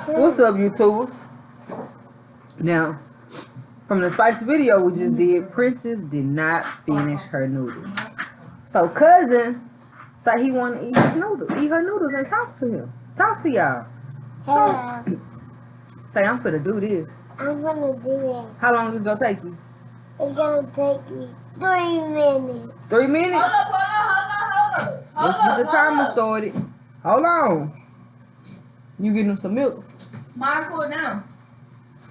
What's up, YouTubers? Now, from the spicy video we just did, Princess did not finish her noodles. So cousin said he want to eat his noodles, eat her noodles, and talk to him, talk to y'all. So say I'm finna do this. I'm gonna do this. How long is it gonna take you? It's gonna take me 3 minutes. 3 minutes? Hold up. Let's get the timer started. Hold on. You getting them some milk? Mine cool down.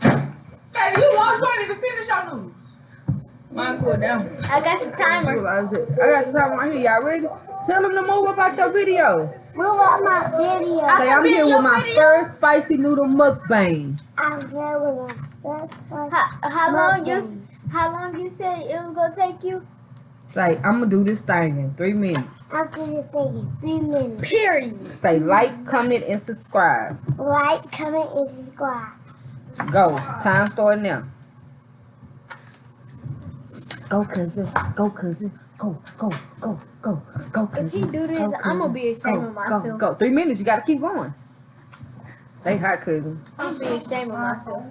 Baby, you lost. You ain't even finish your noodles. Mine cool down. I got the timer. I got the timer right here. Y'all ready? Tell them to move up out your video. Move out my video. Say I'm here with my first spicy noodle mukbang. I'm here with my first How long you said it was gonna take you? Say I'm gonna do this thing in 3 minutes. After this thing in 3 minutes. Period. Say like, comment, and subscribe. Like, comment, and subscribe. Go. Time starting now. Go, cousin. Go, cousin. Go, go, go, go, go, cousin. If he do this, I'm gonna be ashamed of myself. Go. 3 minutes. You gotta keep going. They hot, cousin. I'm gonna be ashamed of myself.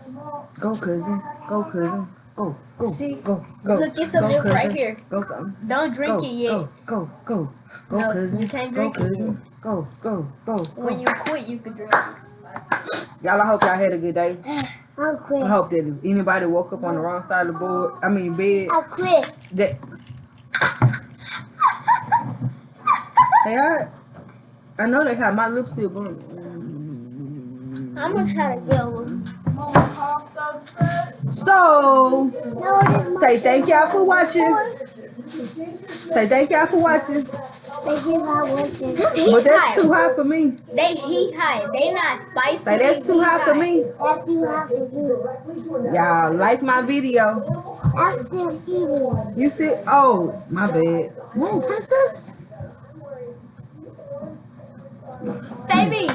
Go, cousin. Go, cousin. Go, go, See? go. Look, get some milk right here. Go. Don't drink it yet. Go, No, cousin. you can't Go, drink it cousin. yet. Go. When you quit, you can drink it. Y'all, I hope y'all had a good day. I quit. I hope that if anybody woke up on the wrong side of the board, bed, I quit. that they hot. I know they hot. My lips still burning. I'm gonna try to get one. So, No, this is say thank y'all for watching. Say thank y'all for watching. Thank you for watching. But that's too hot for me. They heat high. They not spicy. Say that's too hot for me. That's too hot for you. Y'all like my video. I'm still eating. You still? Oh, my bad. Whoa, princess. Baby,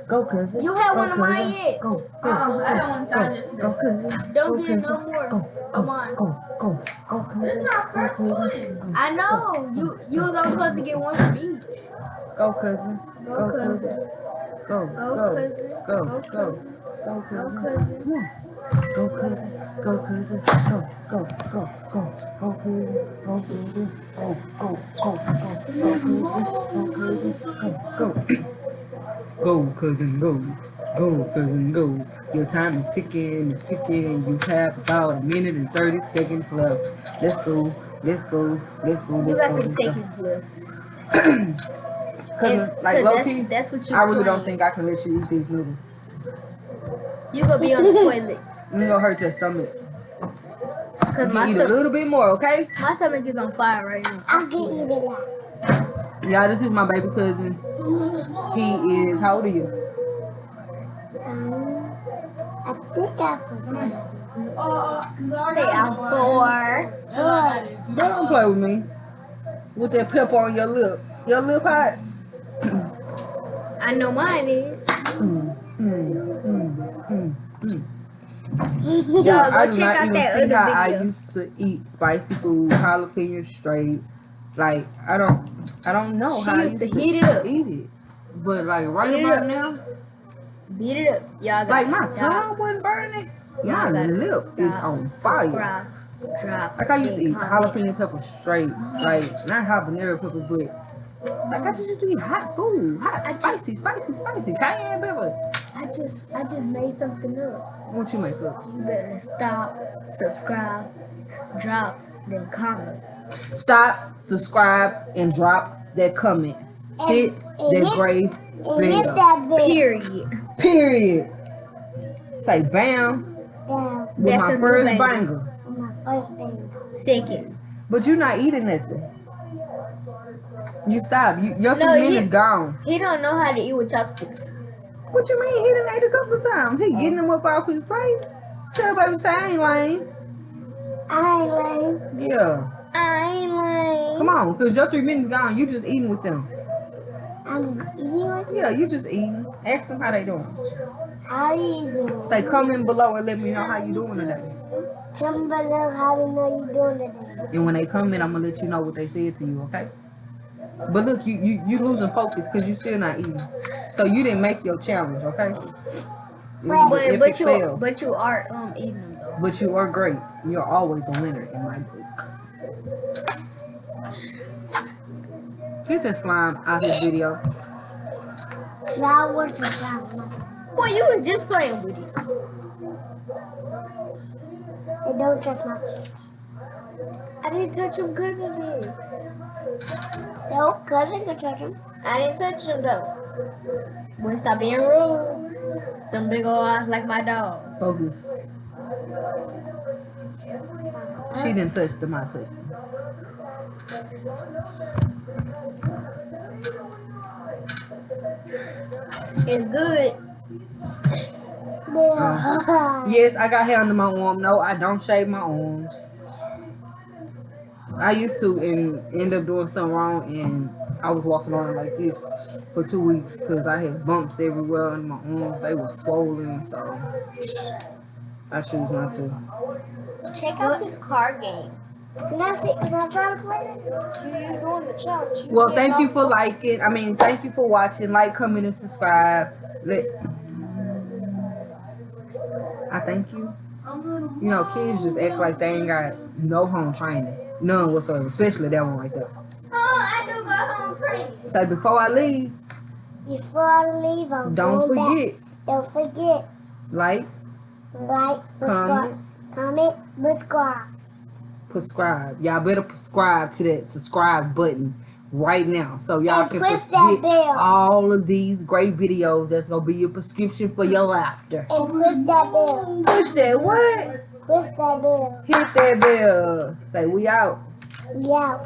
Go, cousin. you had Go, one of mine cousin. yet. Go. I don't want to digest it. Go, cousin. Don't Go, get cousin. no more. Go, Come on. Go, cousin. It's not Go, crack cousin. pudding. I know. You was only supposed to get one from me. Go, cousin. Go, cousin. Go, cousin. Go, Go, go. cousin. Go, Go, cousin. cousin. Come on. Go, cousin. Go, cousin. Go. Go, cousin. Go, cousin. Go, cousin. Go, cousin, go. Go, cousin, go. Your time is ticking, it's ticking. You have about 1 minute and 30 seconds left. Let's go. You got some seconds left. Cause like low key, that's what you. I really don't think I can let you eat these noodles. You gonna be on the toilet. It's gonna hurt your stomach. Cause You eat a little bit more, okay? my stomach is on fire right now. I can eat it like. Y'all, this is my baby cousin. He is, how old are you? I think I forgot. Say I'm 4. Don't play with me. With that pepper on your lip. Your lip hot? I know mine is. Y'all Yeah, I go do check not out even that see how other I video. used to eat spicy food, jalapeno straight. Like, I don't know She how I used used to heat it up. eat it. But like right Heat it about up. now, Beat it up. Y'all got like my tongue wasn't burning. My lip is on fire. Subscribe. Drop. Like I used to eat and comment. jalapeno pepper straight. Like not habanero pepper, but like I just used to eat hot food. Hot, spicy. Cayenne pepper. I just made something up. What you make up? You better stop, subscribe, drop, then comment. Stop, subscribe, and drop that comment. Hit that gray And hit bell. that bell. Period. Period. Say bam Down. with That's my a new first banger. banger. On my first thing. Second. But you not eating nothing. You stop. Your No, 3 minutes gone. He don't know how to eat with chopsticks. What you mean? He done ate a couple of times. He getting them up off his plate. Tell baby say I ain't lame. I ain't lame. Yeah. I ain't lame. Come on, because your 3 minutes gone. You just eating with them. I'm just eating like Yeah, you just eating. Ask them how they doing. How you doing? Say comment below and let me know how you doing today. Comment below how we know you doing today. And when they comment, I'm gonna let you know what they said to you, okay? But look, you losing focus because you still not eating. So you didn't make your challenge, okay? fail. But you are eating them though. But you are great. You're always a winner in my book. Get that slime out his video. Now what's the problem? Boy, you was just playing with it. It don't touch my chips. I didn't touch him because I did. No, cousin can touch them. I didn't touch him though. Boy, stop being rude. Them big old eyes like my dog. Focus. She didn't touch them. I touched them. It's good. Yes, I got hair under my arm. No, I don't shave my arms. I used to and end up doing something wrong, and I was walking around like this for 2 weeks because I had bumps everywhere in my arms. They were swollen, so I choose not to. Check out this card game. Can I try to play it? You're doing the challenge. Well, thank you for liking. Thank you for watching. Like, comment, and subscribe. I thank you. You know, kids just act like they ain't got no home training. None whatsoever, especially that one right there. Oh, I do go home training. So before I leave, Before I leave, I'm don't going forget, back. Don't forget. like, Subscribe. Comment, subscribe. Y'all better subscribe to that subscribe button right now, so y'all And can push that get bell. all of these great videos. That's gonna be your prescription for your laughter. And push that bell. Push that what? Push that bell. Hit that bell. Say we out. Yeah.